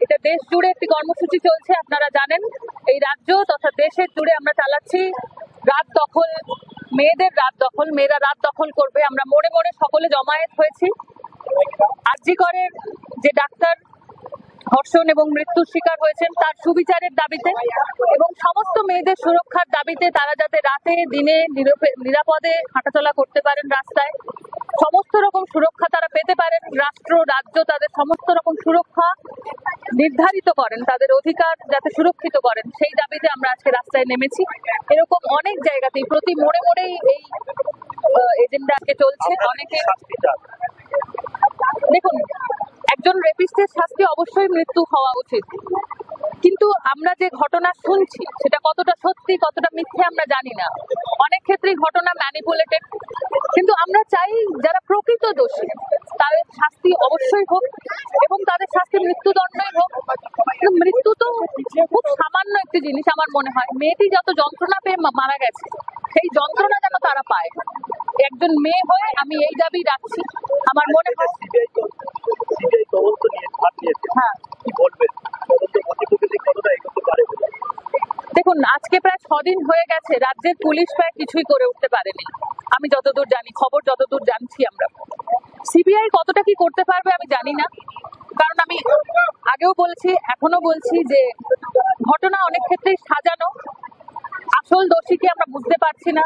এটা দেশ জুড়ে একটি কর্মসূচি চলছে, আপনারা জানেন। এই রাজ্য তথা দেশের জুড়ে আমরা চালাচ্ছি রাত দখল, মেয়েদের রাত দখল, মেয়েরা রাত দখল করবে। আমরা মোড়ে মোড়ে সকলে জমায়েত হয়েছি আরজি করের যে ডাক্তার ধর্ষণ এবং মৃত্যুর শিকার হয়েছেন তার সুবিচারের দাবিতে এবং সমস্ত মেয়েদের সুরক্ষার দাবিতে। তারা যাতে রাতে দিনে নিরাপদে হাঁটাচলা করতে পারেন, রাস্তায় সমস্ত রকম সুরক্ষা তারা পেতে পারেন, রাষ্ট্র রাজ্য তাদের সমস্ত রকম সুরক্ষা নির্ধারিত করেন, তাদের অধিকার যাতে সুরক্ষিত করেন, সেই দাবিতে আমরা আজকে রাস্তায় নেমেছি। এরকম অনেক জায়গাতেই প্রতি মোড়ে মোড়েই এই এজেন্ডা আজকে চলছে। অনেকে দেখুন, একজন রেপিস্টের শাস্তি অবশ্যই মৃত্যু হওয়া উচিত, কিন্তু আমরা যে ঘটনা শুনছি সেটা কতটা সত্যি কতটা মিথ্যে আমরা জানি না। অনেক ক্ষেত্রেই ঘটনা ম্যানিপুলেটেড, কিন্তু আমরা চাই যারা প্রকৃত দোষী তাদের শাস্তি অবশ্যই হোক এবং তাদের শাস্তি মৃত্যুদণ্ডই হোক। মৃত্যু তো খুব সামান্য একটি জিনিস আমার মনে হয়। মেয়েটি যত যন্ত্রণা পেয়ে মারা গেছে সেই যন্ত্রণা যেন তারা পায়। একজন মেয়ে হয়ে আমি এই দাবি রাখছি। আমার মনে হয় দেখুন, আজকে প্রায় 6 দিন হয়ে গেছে, রাজ্যের পুলিশ প্রায় কিছুই করে উঠতে পারেনি আমি যতদূর জানি, খবর যতদূর জানছি আমরা। সিবিআই কতটা কি করতে পারবে আমি জানি না, কারণ আমি আগেও বলছি এখনো বলছি যে ঘটনা অনেক ক্ষেত্রেই সাজানো, আসল দোষীকে আমরা বুঝতে পারছি না।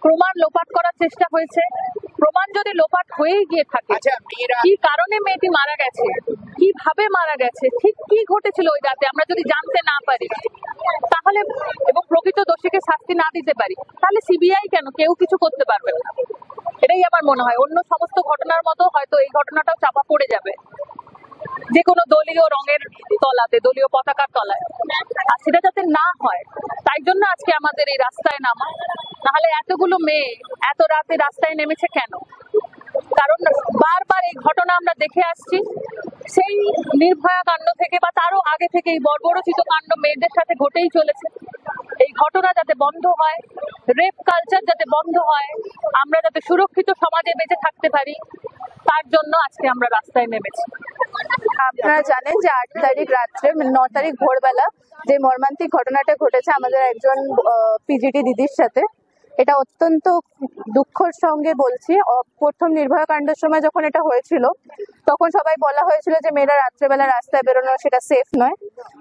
প্রমাণ লোপাট করার চেষ্টা হয়েছে। প্রমাণ যদি লোপাট হয়েই গিয়ে থাকে, কি কারণে মেয়েটি মারা গেছে, কিভাবে মারা গেছে, ঠিক কি ঘটেছিল ওই রাতে আমরা যদি জানতে না পারি তাহলে এবং প্রকৃত দোষীকে শাস্তি না দিতে পারি, তাহলে সিবিআই কেন, কেউ কিছু করতে পারবে না। এটাই আমার মনে হয়। অন্য সমস্ত ঘটনার মতো হয়তো এই ঘটনাটাও চাপা পড়ে যাবে যে কোনো দলীয় রঙের তলাতে, দলীয় পতাকার তলায়, আর সেটা যাতে না হয় তাই জন্য আজকে আমাদের এই রাস্তায় নামা। নাহলে এতগুলো মেয়ে এত রাতে রাস্তায় নেমেছে কেন? কারণ বারবার এই ঘটনা আমরা দেখে আসছি, সেই নির্ভয়া কাণ্ড থেকে বা তারও আগে থেকে এই বর্বরচিত কাণ্ড মেয়েদের সাথে ঘটেই চলেছে। এই ঘটনা যাতে বন্ধ হয়, রেপ কালচার যাতে বন্ধ হয়, আমরা যাতে সুরক্ষিত সমাজে বেঁচে থাকতে পারি, তার জন্য আজকে আমরা রাস্তায় নেমেছি। আপনারা জানেন যে 8 তারিখ রাত্রে 9 তারিখ ভোরবেলা যে মর্মান্তিক ঘটনাটা ঘটেছে আমাদের একজন পিজিটি দিদির সাথে, এটা অত্যন্ত দুঃখের সঙ্গে বলছি। প্রথম নির্ভয়া কাণ্ডের সময় যখন এটা হয়েছিল তখন সবাই বলা হয়েছিল যে মেয়েরা রাত্রেবেলা রাস্তায় বেরোনো সেটা সেফ নয়,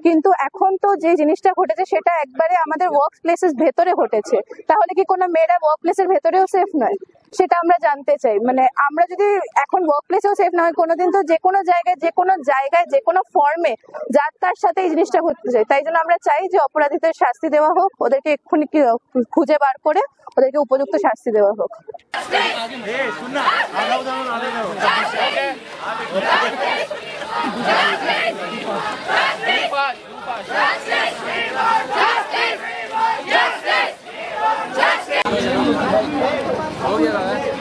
কিন্তু এখন তো যে জিনিসটা ঘটেছে সেটা একবারে আমাদের ওয়ার্ক প্লেসের ভেতরে ঘটেছে। তাহলে কি কোনো মেয়েরা ওয়ার্ক প্লেসের ভেতরেও সেফ নয়? সেটা আমরা জানতে চাই। মানে আমরা যদি এখন ওয়ার্ক প্লেসেও সেফ নয়, কোনোদিন তো যে কোনো জায়গায় যে কোনো ফর্মে যার তার সাথে এই জিনিসটা ঘটতে চাই। তাই জন্য আমরা চাই যে অপরাধীদের শাস্তি দেওয়া হোক, ওদেরকে এক্ষুনি খুঁজে বার করে ওদেরকে উপযুক্ত শাস্তি দেওয়া হোক।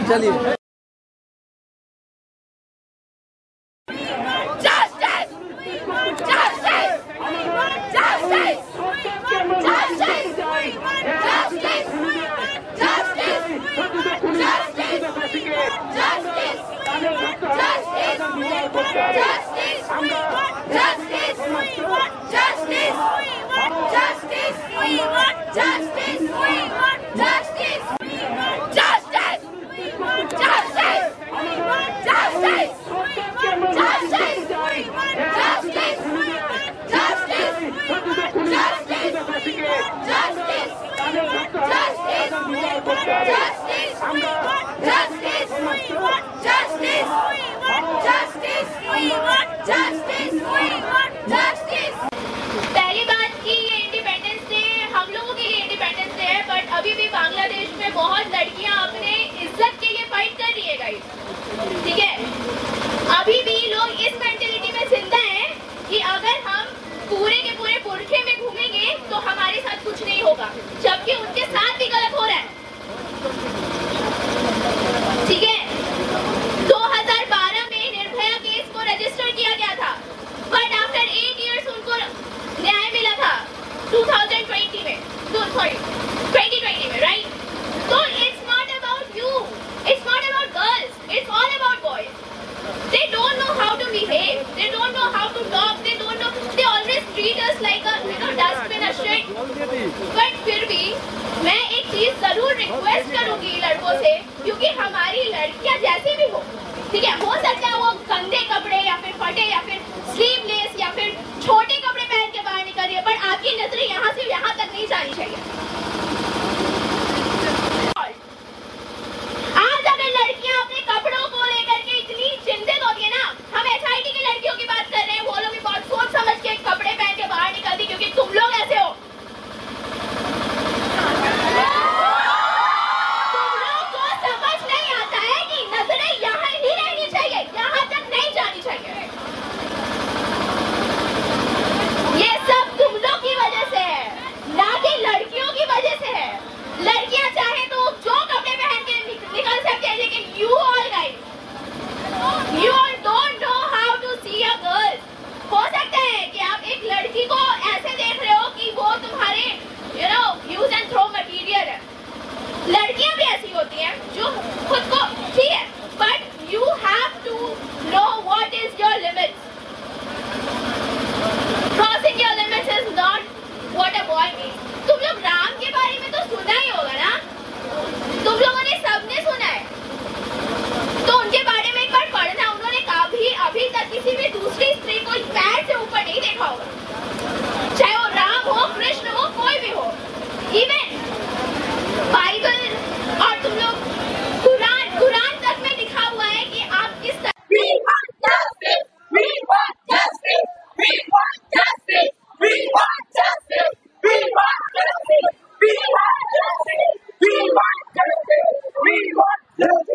चलिए पहली बात कि ये इंडिपेंडेंस डे हम लोगों के लिए इंडिपेंडेंस डे है, बट अभी भी बांग्लादेश में बहुत लड़कियां अपने इज्जत के लिए फाइट कर रही है गाइस, ठीक है। अभी भी लोग इस मेंटेलिटी में जिंदा हैं कि अगर हम पूरे के पूरे बुरखे में घूमेंगे तो हमारे साथ कुछ नहीं होगा, जबकि उनके साथ भी गलत हो रहा है, ठीक है। 2012 में निर्भया केस को रजिस्टर किया गया था, बट आफ्टर 8 इयर्स उनको न्याय मिला था 2020 में, 2020 में, right. So it's not about you, it's not about girls, it's all about boys. They don't know how to behave, they don't know how to talk, they don't know, unassured, but फिर भी मैं एक चीज जरूर request करूंगी लड़कों से, क्योंकि हमारी लड़कियां जैसी भी हो, ठीक है, हो सकता है वो गंदे कपड़े या फिर फटे या फिर स्लीवलेस या फिर छोटे कपड़े पहन के बाहर निकल रही है, पर आपकी नजरें यहाँ से यहाँ तक नहीं जानी चाहिए। आज अगर लड़कियां अपने कपड़ों को लेकर के इतनी चिंतित होती है ना, हम एसआईटी की लड़कियों की बात कर रहे हैं, वो लोग भी बहुत सोच समझ के कपड़े पहन के बाहर निकलती, क्योंकि तुम लोग ऐसे हो। तुम लोग को समझ नहीं आता है कि नजरें यहाँ ही रहनी चाहिए, यहाँ तक नहीं जानी चाहिए। ये सब तुम लोग की वजह से है, ना कि लड़कियों की वजह से है। लड़कियां चाहे तो जो कपड़े पहन के निकल सकते हैं, लेकिन you all guys, you all don't know how to see a girl। हो सकता है कि आप एक लड़की को ऐसे देख रहे हो कि वो तुम्हारे यूज एंड थ्रो मटेरियल है। लड़कियां भी ऐसी होती हैं जो खुद को, ठीक है, but you have to know what is your limits. Crossing your limits is not what a boy means. तुम लोग राम के बारे में तो सुना ही होगा ना, तुम लोगों ने सबने सुना है, तो उनके बारे में एक बार पढ़ना। उन्होंने कभी अभी तक किसी भी दूसरी स्त्री को पैर से ऊपर नहीं देखा होगा, चाहे वो राम हो, कृष्ण हो, कोई भी हो। इवन बाइबल और तुम लोग कुरान तक में लिखा हुआ है कि आप किस तरह We want justice! We want justice! We want justice! We want justice! We want justice! We want justice! We want justice! We want justice!